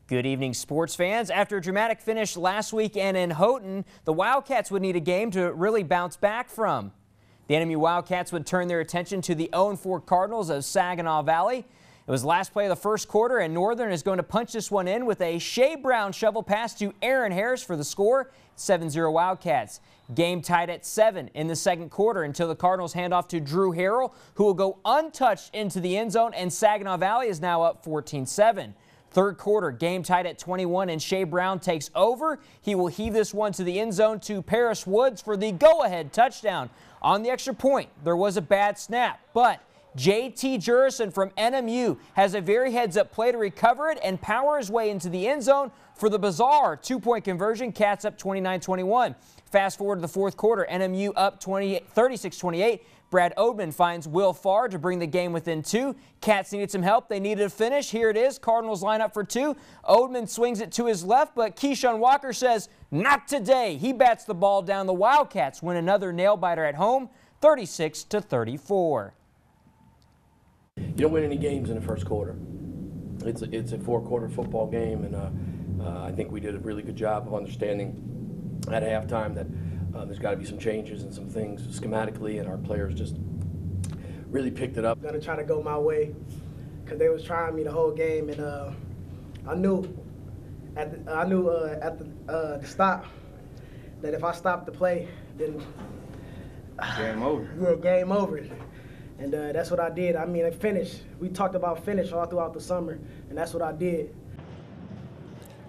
Good evening, sports fans. After a dramatic finish last weekend in Houghton, the Wildcats would need a game to really bounce back from. The NMU Wildcats would turn their attention to the 0-4 Cardinals of Saginaw Valley. It was last play of the first quarter, and Northern is going to punch this one in with a Shea Brown shovel pass to Aaron Harris for the score. 7-0 Wildcats. Game tied at 7 in the second quarter until the Cardinals hand off to Drew Harrell, who will go untouched into the end zone, and Saginaw Valley is now up 14-7. Third quarter, game tied at 21, and Shea Brown takes over. He will heave this one to the end zone to Paris Woods for the go-ahead touchdown. On the extra point, there was a bad snap, but J.T. Jurison from NMU has a very heads-up play to recover it and power his way into the end zone for the bizarre two-point conversion. Cats up 29-21. Fast forward to the fourth quarter, NMU up 36-28. Brad Oldman finds Will Farr to bring the game within 2. Cats needed some help. They needed a finish. Here it is. Cardinals line up for 2. Oldman swings it to his left, but Keyshawn Walker says, not today. He bats the ball down. The Wildcats win another nail-biter at home, 36-34. You don't win any games in the first quarter. It's a four-quarter football game, and I think we did a really good job of understanding at halftime that there's got to be some changes and some things schematically, and our players just really picked it up. I'm gonna try to go my way because they was trying me the whole game, and I knew at the stop that if I stopped the play, then game over. Yeah, game over. And that's what I did. I mean, I finished. We talked about finish all throughout the summer, and that's what I did.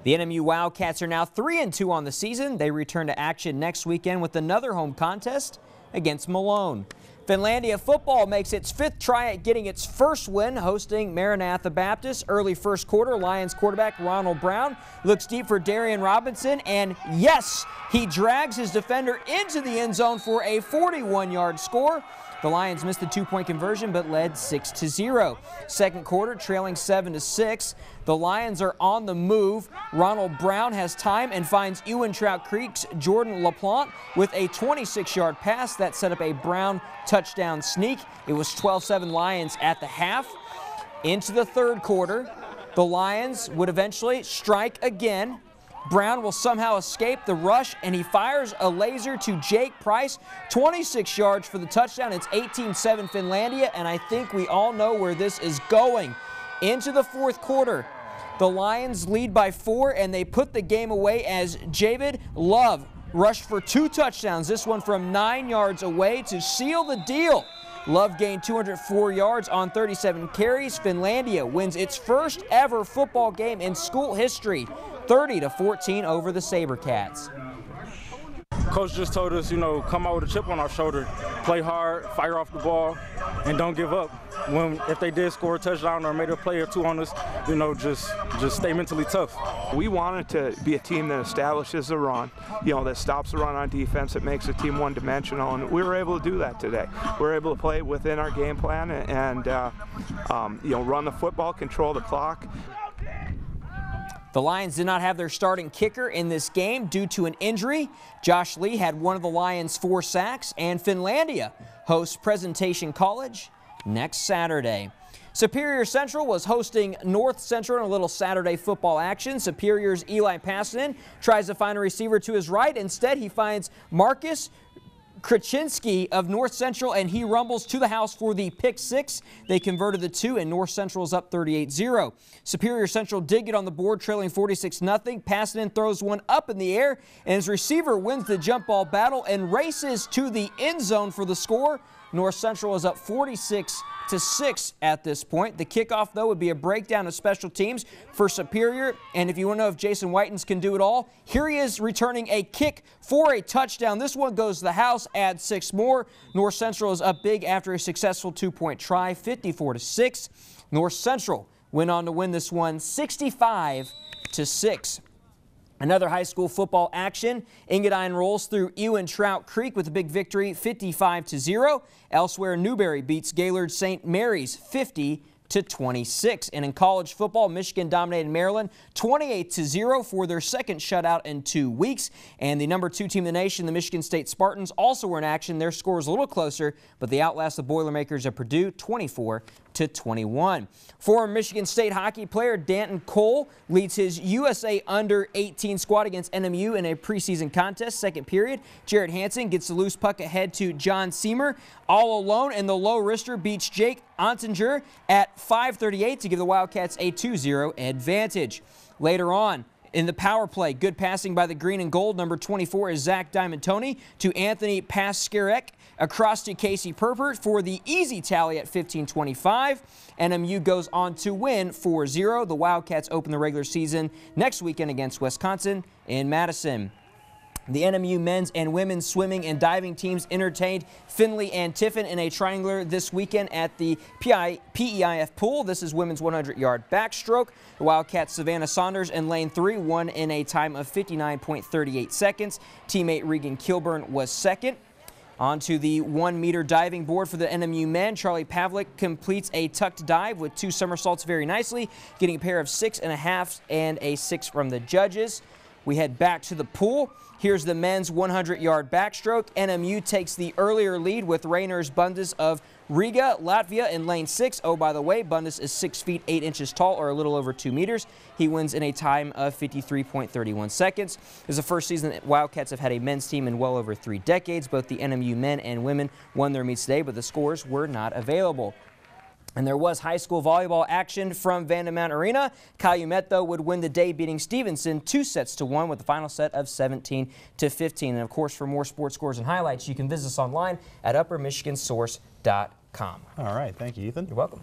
The NMU Wildcats are now 3-2 on the season. They return to action next weekend with another home contest against Malone. Finlandia football makes its 5th try at getting its first win, hosting Maranatha Baptist. Early first quarter, Lions quarterback Ronald Brown looks deep for Darian Robinson, and yes, he drags his defender into the end zone for a 41-yard score. The Lions missed the 2-point conversion but led 6-0. Second quarter, trailing 7-6. The Lions are on the move. Ronald Brown has time and finds Ewan Trout Creek's Jordan LaPlante with a 26-yard pass that set up a Brown touchdown sneak. It was 12-7 Lions at the half. Into the third quarter, the Lions would eventually strike again. Brown will somehow escape the rush, and he fires a laser to Jake Price, 26 yards for the touchdown. It's 18-7 Finlandia, and I think we all know where this is going. Into the fourth quarter, the Lions lead by 4, and they put the game away as Javid Love rushed for 2 touchdowns, this one from 9 yards away to seal the deal. Love gained 204 yards on 37 carries. Finlandia wins its first ever football game in school history, 30-14 over the SaberCats. Coach just told us, come out with a chip on our shoulder, play hard, fire off the ball, and don't give up. If they did score a touchdown or made a play or 2 on us, just stay mentally tough. We wanted to be a team that establishes the run, that stops the run on defense, that makes the team one-dimensional, and we were able to do that today. We were able to play within our game plan and run the football, control the clock. The Lions did not have their starting kicker in this game due to an injury. Josh Lee had one of the Lions' 4 sacks, and Finlandia hosts Presentation College next Saturday. Superior Central was hosting North Central in a little Saturday football action. Superior's Eli Passanen tries to find a receiver to his right. Instead, he finds Marcus Kraczynski of North Central, and he rumbles to the house for the pick 6. They converted the 2, and North Central is up 38-0. Superior Central did get on the board, trailing 46-0. Passanen throws one up in the air, and his receiver wins the jump ball battle and races to the end zone for the score. North Central is up 46-6 at this point. The kickoff, though, would be a breakdown of special teams for Superior. And if you want to know if Jason Whitens can do it all, here he is returning a kick for a touchdown. This one goes to the house, adds 6 more. North Central is up big after a successful 2-point try, 54-6. North Central went on to win this one 65-6. Another high school football action. Engadine rolls through Ewan Trout Creek with a big victory, 55-0. Elsewhere, Newberry beats Gaylord St. Mary's 50-26. And in college football, Michigan dominated Maryland 28-0 for their second shutout in 2 weeks. And the number 2 team in the nation, the Michigan State Spartans, also were in action. Their score is a little closer, but they outlast the Boilermakers of Purdue 24-17. 20-21. Former Michigan State hockey player Danton Cole leads his USA under-18 squad against NMU in a preseason contest. Second period, Jared Hansen gets the loose puck ahead to John Seamer. All alone, and the low-wrister beats Jake Ontinger at 5:38 to give the Wildcats a 2-0 advantage. Later on, in the power play, good passing by the green and gold. Number 24 is Zach Diamantoni to Anthony Paskarek. Across to Casey Purpert for the easy tally at 15-25. NMU goes on to win 4-0. The Wildcats open the regular season next weekend against Wisconsin in Madison. The NMU men's and women's swimming and diving teams entertained Findlay and Tiffin in a triangular this weekend at the PEIF pool. This is women's 100-yard backstroke. The Wildcats' Savannah Saunders in lane 3 won in a time of 59.38 seconds. Teammate Regan Kilburn was second. On to the 1-meter diving board for the NMU men. Charlie Pavlik completes a tucked dive with 2 somersaults very nicely, getting a pair of 6.5 and a 6 from the judges. We head back to the pool. Here's the men's 100-yard backstroke. NMU takes the earlier lead with Rainers Bundes of Riga, Latvia in lane 6. Oh, by the way, Bundes is 6 feet 8 inches tall, or a little over 2 meters. He wins in a time of 53.31 seconds. This is the first season that Wildcats have had a men's team in well over 3 decades. Both the NMU men and women won their meets today, but the scores were not available. And there was high school volleyball action from Vandermount Arena. Calumet, though, would win the day, beating Stevenson 2-1 with the final set of 17-15. And, of course, for more sports scores and highlights, you can visit us online at uppermichigansource.com. All right. Thank you, Ethan. You're welcome.